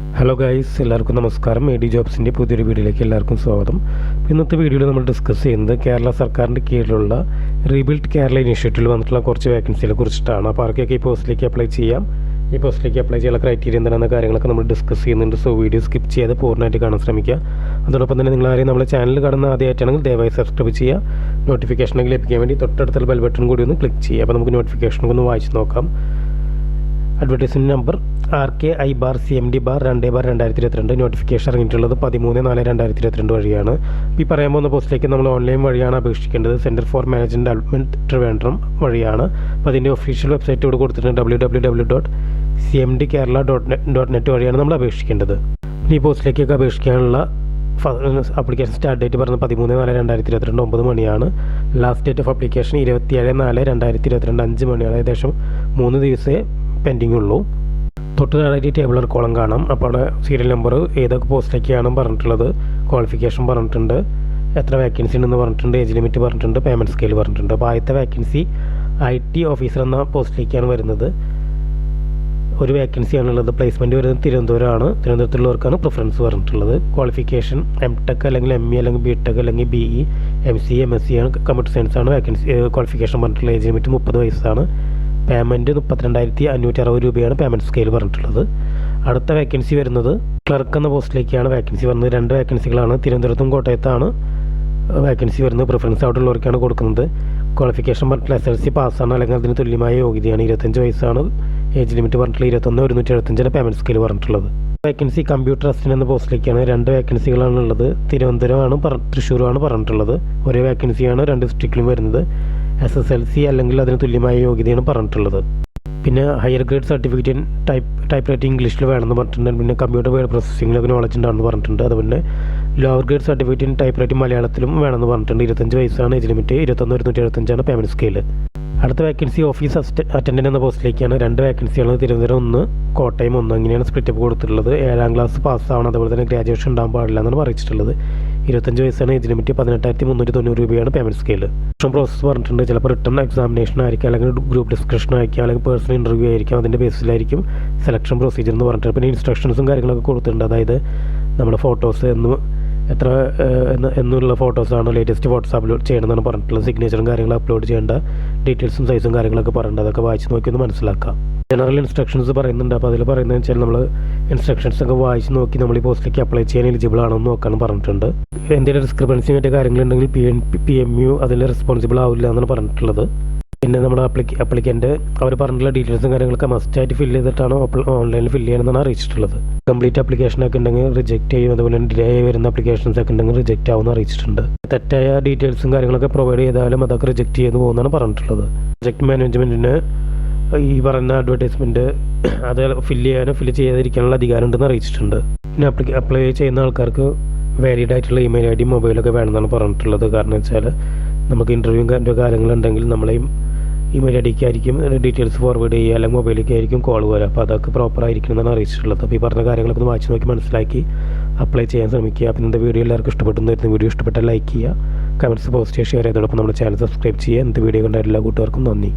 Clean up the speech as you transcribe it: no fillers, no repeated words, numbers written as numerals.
Hello guys, എല്ലാവർക്കും നമസ്കാരം. Govt.jobs പുതിയൊരു വീഡിയോയിലേക്ക് എല്ലാവർക്കും സ്വാഗതം. ഇന്നത്തെ വീഡിയോയിൽ നമ്മൾ ഡിസ്കസ് ചെയ്യുന്നത് കേരള സർക്കാരിൻ്റെ കീഴിലുള്ള റീബിൽഡ് കേരള ഇനിഷ്യേറ്റീവിൽ വന്നിട്ടുള്ള കുറച്ച് വേക്കൻസികളെ കുറിച്ചിട്ടാണ്. അപ്പോൾ ആർക്കൊക്കെ ഈ പോസ്റ്റിലേക്ക് അപ്ലൈ ചെയ്യാം, ഈ പോസ്റ്റിലേക്ക് അപ്ലൈ ചെയ്യാനുള്ള ക്രൈറ്റീരിയ എന്താണെന്ന കാര്യങ്ങളൊക്കെ നമ്മൾ ഡിസ്കസ് ചെയ്യുന്നുണ്ട്. സോ വീഡിയോ സ്കിപ്പ് ചെയ്യാതെ പൂർണ്ണമായിട്ട് കാണാൻ ശ്രമിക്കുക. അതോടൊപ്പം തന്നെ നിങ്ങൾ ആരെയും നമ്മുടെ ചാനൽ കാണുന്ന ആദ്യമായിട്ടാണെങ്കിൽ ദയവായി സബ്സ്ക്രൈബ് ചെയ്യുക. നോട്ടിഫിക്കേഷനൊക്കെ ലഭിക്കാൻ വേണ്ടി തൊട്ടടുത്തുള്ള ബെൽ ബട്ടൺ കൂടി ഒന്ന് ക്ലിക്ക് ചെയ്യുക. അപ്പോൾ നമുക്ക് നോട്ടിഫിക്കേഷനൊക്കെ ഒന്ന് വായിച്ച് നോക്കാം. Advertisement number RK/CMD/2/2022. നോട്ടിഫിക്കേഷൻ ഇറങ്ങിയിട്ടുള്ളത് 13/4/2022 വഴിയാണ്. ഈ പറയാൻ പോകുന്ന പോസ്റ്റിലേക്ക് നമ്മൾ ഓൺലൈൻ വഴിയാണ് അപേക്ഷിക്കേണ്ടത്. Centre for management development Trivandrum വഴിയാണ്. അപ്പോൾ അതിൻ്റെ ഒഫീഷ്യൽ വെബ്സൈറ്റ് ഇവിടെ കൊടുത്തിട്ടുണ്ട്. www.cmdkerala.net വഴിയാണ് നമ്മൾ അപേക്ഷിക്കേണ്ടത്. ഈ പോസ്റ്റിലേക്കൊക്കെ അപേക്ഷിക്കാനുള്ള ആപ്ലിക്കേഷൻ സ്റ്റാർട്ട് ഡേറ്റ് പറഞ്ഞത് 13/4/2022 9 മണിയാണ്. ലാസ്റ്റ് ഡേറ്റ് ഓഫ് ആപ്ലിക്കേഷൻ 27/4/2022 5 മണിയാണ്. ഏകദേശം 3 ദിവസമേ പെൻഡിങ് ഉള്ളൂ. തൊട്ട് താഴെ ടേബിളർ കോളം കാണാം. അപ്പോൾ അവിടെ സീരിയൽ നമ്പർ, ഏതൊക്കെ പോസ്റ്റിലേക്കാണ് പറഞ്ഞിട്ടുള്ളത്, ക്വാളിഫിക്കേഷൻ പറഞ്ഞിട്ടുണ്ട്, എത്ര വേക്കൻസി ഉണ്ടെന്ന് പറഞ്ഞിട്ടുണ്ട്, ഏജ് ലിമിറ്റ് പറഞ്ഞിട്ടുണ്ട്, പേയ്മെൻറ്റ് സ്കെയിൽ പറഞ്ഞിട്ടുണ്ട്. അപ്പോൾ ആദ്യത്തെ വേക്കൻസി IT ഓഫീസർ എന്ന പോസ്റ്റിലേക്കാണ് വരുന്നത്. ഒരു വേക്കൻസിയാണുള്ളത്. പ്ലേസ്മെൻറ്റ് വരുന്നത് തിരുവനന്തപുരമാണ്. തിരുവനന്തപുരത്തുള്ളവർക്കാണ് പ്രിഫറൻസ് പറഞ്ഞിട്ടുള്ളത്. ക്വാളിഫിക്കേഷൻ Mtech അല്ലെങ്കിൽ ME അല്ലെങ്കിൽ Btech അല്ലെങ്കിൽ BE, MCA, MSc ആണ്. കമ്പ്യൂട്ടർ സയൻസ് ആണ് വേക്കൻസി ക്വാളിഫിക്കേഷൻ പറഞ്ഞിട്ടുള്ളത്. ഏജ് ലിമിറ്റ് 30 വയസ്സാണ്. പേയ്മെൻറ്റ് 32,560 രൂപയാണ് പേയ്മെൻറ്റ് സ്കെയിൽ പറഞ്ഞിട്ടുള്ളത്. അടുത്ത വേക്കൻസി വരുന്നത് ക്ലർക്ക് എന്ന പോസ്റ്റിലേക്കാണ് വേക്കൻസി വരുന്നത്. 2 വേക്കൻസികളാണ്. തിരുവനന്തപുരത്തും കോട്ടയത്താണ് വേക്കൻസി വരുന്നത്. പ്രിഫറൻസ് അവിടെയുള്ളവർക്കാണ് കൊടുക്കുന്നത്. ക്വാളിഫിക്കേഷൻ പറഞ്ഞിട്ടുള്ള SLC പാസ്സാണ് അല്ലെങ്കിൽ അതിന് തുല്യമായ യോഗ്യതയാണ്. 25 വയസ്സാണ്. ഏജ് ലിമിറ്റ് പറഞ്ഞിട്ടുള്ള 21,175 പേയ്മെൻറ്റ് സ്കെയിൽ പറഞ്ഞിട്ടുള്ളത്. വേക്കൻസി കമ്പ്യൂട്ടർ അസിസ്റ്റൻ്റ് എന്ന പോസ്റ്റിലേക്കാണ്. 2 വേക്കൻസികളാണ് ഉള്ളത്. തിരുവനന്തപുരമാണ് തൃശ്ശൂരുമാണ് പറഞ്ഞിട്ടുള്ളത്. ഒരേ വേക്കൻസിയാണ് 2 ഡിസ്ട്രിക്റ്റിലും വരുന്നത്. SSLC അല്ലെങ്കിൽ അതിന് തുല്യമായ യോഗ്യതയാണ് പറഞ്ഞിട്ടുള്ളത്. പിന്നെ higher grade certificate type writing ഇംഗ്ലീഷിൽ വേണമെന്ന് പറഞ്ഞിട്ടുണ്ട്. പിന്നെ കമ്പ്യൂട്ടർ വേർഡ് പ്രോസസ്സിങ്ങിലൊക്കെ നോളജ് ഉണ്ടാണെന്ന് പറഞ്ഞിട്ടുണ്ട്. അതുപോലെ lower grade certificate type writing മലയാളത്തിലും വേണമെന്ന് പറഞ്ഞിട്ടുണ്ട്. 25 വയസ്സാണ്. Age limit 21,175 payment scale. അടുത്ത വേക്കൻസി ഓഫീസ് അറ്റൻഡൻ്റ് എന്ന പോസ്റ്റിലേക്കാണ്. 2 വേക്കൻസിയാണ്. തിരുവനന്തപുരം 1, കോട്ടയം 1. അങ്ങനെയാണ് സ്പ്ലിറ്റപ്പ് കൊടുത്തിട്ടുള്ളത്. 7ാം ക്ലാസ് പാസ്സാവണം. അതുപോലെ തന്നെ ഗ്രാജുവേഷൻ ഉണ്ടാകാൻ പാടില്ല എന്നാണ് അറിയിച്ചിട്ടുള്ളത്. 25 വയസ്സാണ്. ഏജ് ലിമിറ്റ് 18,390 രൂപയാണ് പേയ്മെൻറ്റ് സ്കെയിൽ. പ്രോസസ്സ് പറഞ്ഞിട്ടുണ്ട്. ചിലപ്പോൾ റിട്ടേൺ എക്സാമിനേഷൻ ആയിരിക്കും, അല്ലെങ്കിൽ ഗ്രൂപ്പ് ഡിസ്കഷൻ ആയിരിക്കും, അല്ലെങ്കിൽ പേഴ്സണൽ ഇൻ്റർവ്യൂ ആയിരിക്കും. അതിൻ്റെ ബേസിലായിരിക്കും സെലക്ഷൻ പ്രൊസീജിയർ എന്ന് പറഞ്ഞിട്ടുണ്ട്. പിന്നെ ഇൻസ്ട്രക്ഷൻസും കാര്യങ്ങളൊക്കെ കൊടുത്തിട്ടുണ്ട്. അതായത് നമ്മുടെ ഫോട്ടോസ് എന്നുള്ള ഫോട്ടോസാണ് ലേറ്റസ്റ്റ് ഫോട്ടോസ് അപ്ലോഡ് ചെയ്യണമെന്നാണ് പറഞ്ഞിട്ടുള്ളത്. സിഗ്നേച്ചറും കാര്യങ്ങളും അപ്ലോഡ് ചെയ്യേണ്ട ഡീറ്റെയിൽസും സൈസും കാര്യങ്ങളൊക്കെ പറഞ്ഞിട്ടുണ്ട്. അതൊക്കെ വായിച്ച് നോക്കി ഒന്ന് മനസ്സിലാക്കാം. ജനറൽ ഇൻസ്ട്രക്ഷൻസ് പറയുന്നുണ്ട്. അപ്പോൾ അതിൽ പറയുന്നത് വെച്ചാൽ നമ്മൾ ഇൻസ്ട്രക്ഷൻസൊക്കെ വായിച്ച് നോക്കി നമ്മൾ ഈ പോസ്റ്റിലേക്ക് അപ്ലൈ ചെയ്യാൻ എലിജിബിൾ ആണോ എന്ന് നോക്കാൻ പറഞ്ഞിട്ടുണ്ട്. എന്തെങ്കിലും ഡിസ്ക്രിപ്പൻസി മറ്റേ കാര്യങ്ങളുണ്ടെങ്കിൽ PMU അതിൽ റെസ്പോൺസിബിൾ ആവില്ല എന്നാണ് പറഞ്ഞിട്ടുള്ളത്. പിന്നെ നമ്മുടെ അപ്ലിക്കൻ്റ് അവർ പറഞ്ഞിട്ടുള്ള ഡീറ്റെയിൽസും കാര്യങ്ങളൊക്കെ മസ്റ്റായിട്ട് ഫില്ല് ചെയ്തിട്ടാണ് ഓൺലൈനിൽ ഫില്ല് ചെയ്യണമെന്നാണ് അറിയിച്ചിട്ടുള്ളത്. കംപ്ലീറ്റ് ആപ്ലിക്കേഷനൊക്കെ ഉണ്ടെങ്കിൽ റിജക്റ്റ് ചെയ്യും. അതുപോലെ ഡിലേ ആയി വരുന്ന ആപ്ലിക്കേഷൻസ് ഒക്കെ ഉണ്ടെങ്കിൽ റിജക്റ്റ് ആവുമെന്ന് അറിയിച്ചിട്ടുണ്ട്. തെറ്റായ ഡീറ്റെയിൽസും കാര്യങ്ങളൊക്കെ പ്രൊവൈഡ് ചെയ്താലും അതൊക്കെ റിജക്റ്റ് ചെയ്ത് പോകുന്നതാണ് പറഞ്ഞിട്ടുള്ളത്. പ്രൊജക്ട് മാനേജ്മെൻറ്റിന് ഈ പറയുന്ന അഡ്വർടൈസ്മെൻറ്റ് അത് ഫില്ല് ചെയ്യാതിരിക്കാനുള്ള അധികാരം ഉണ്ടെന്ന് അറിയിച്ചിട്ടുണ്ട്. പിന്നെ അപ്ലൈ ചെയ്യുന്ന ആൾക്കാർക്ക് വാലിഡ് ആയിട്ടുള്ള ഇമെയിൽ ID മൊബൈലൊക്കെ വേണമെന്നാണ് പറഞ്ഞിട്ടുള്ളത്. കാരണം വെച്ചാൽ നമുക്ക് ഇൻ്റർവ്യൂ കാര്യങ്ങളുണ്ടെങ്കിൽ നമ്മളെയും ഇമെയിൽ IDക്ക് ആയിരിക്കും ഡീറ്റെയിൽസ് ഫോർവേഡ് ചെയ്യുക, അല്ലെങ്കിൽ മൊബൈലിലേക്ക് ആയിരിക്കും കോൾ വരിക. അപ്പോൾ അതൊക്കെ പ്രോപ്പർ ആയിരിക്കും എന്നാണ് അറിയിച്ചിട്ടുള്ളത്. അപ്പോൾ ഈ പറഞ്ഞ കാര്യങ്ങളൊക്കെ ഒന്ന് വായിച്ച് നോക്കി മനസ്സിലാക്കി അപ്ലൈ ചെയ്യാൻ ശ്രമിക്കുക. അപ്പോൾ ഇന്നത്തെ വീഡിയോ എല്ലാവർക്കും ഇഷ്ടപ്പെട്ടെന്ന് വീഡിയോ ഇഷ്ടപ്പെട്ടാൽ ലൈക്ക് ചെയ്യുക, കമൻറ്റ്സ് പോസ്റ്റ് ചെയ്യുക, ഷെയർ ചെയ്തോടൊപ്പം നമ്മുടെ ചാനൽ സബ്സ്ക്രൈബ് ചെയ്യുക. ഇന്നത്തെ വീഡിയോ കണ്ട എല്ലാ കൂട്ടുകാർക്കും നന്ദി.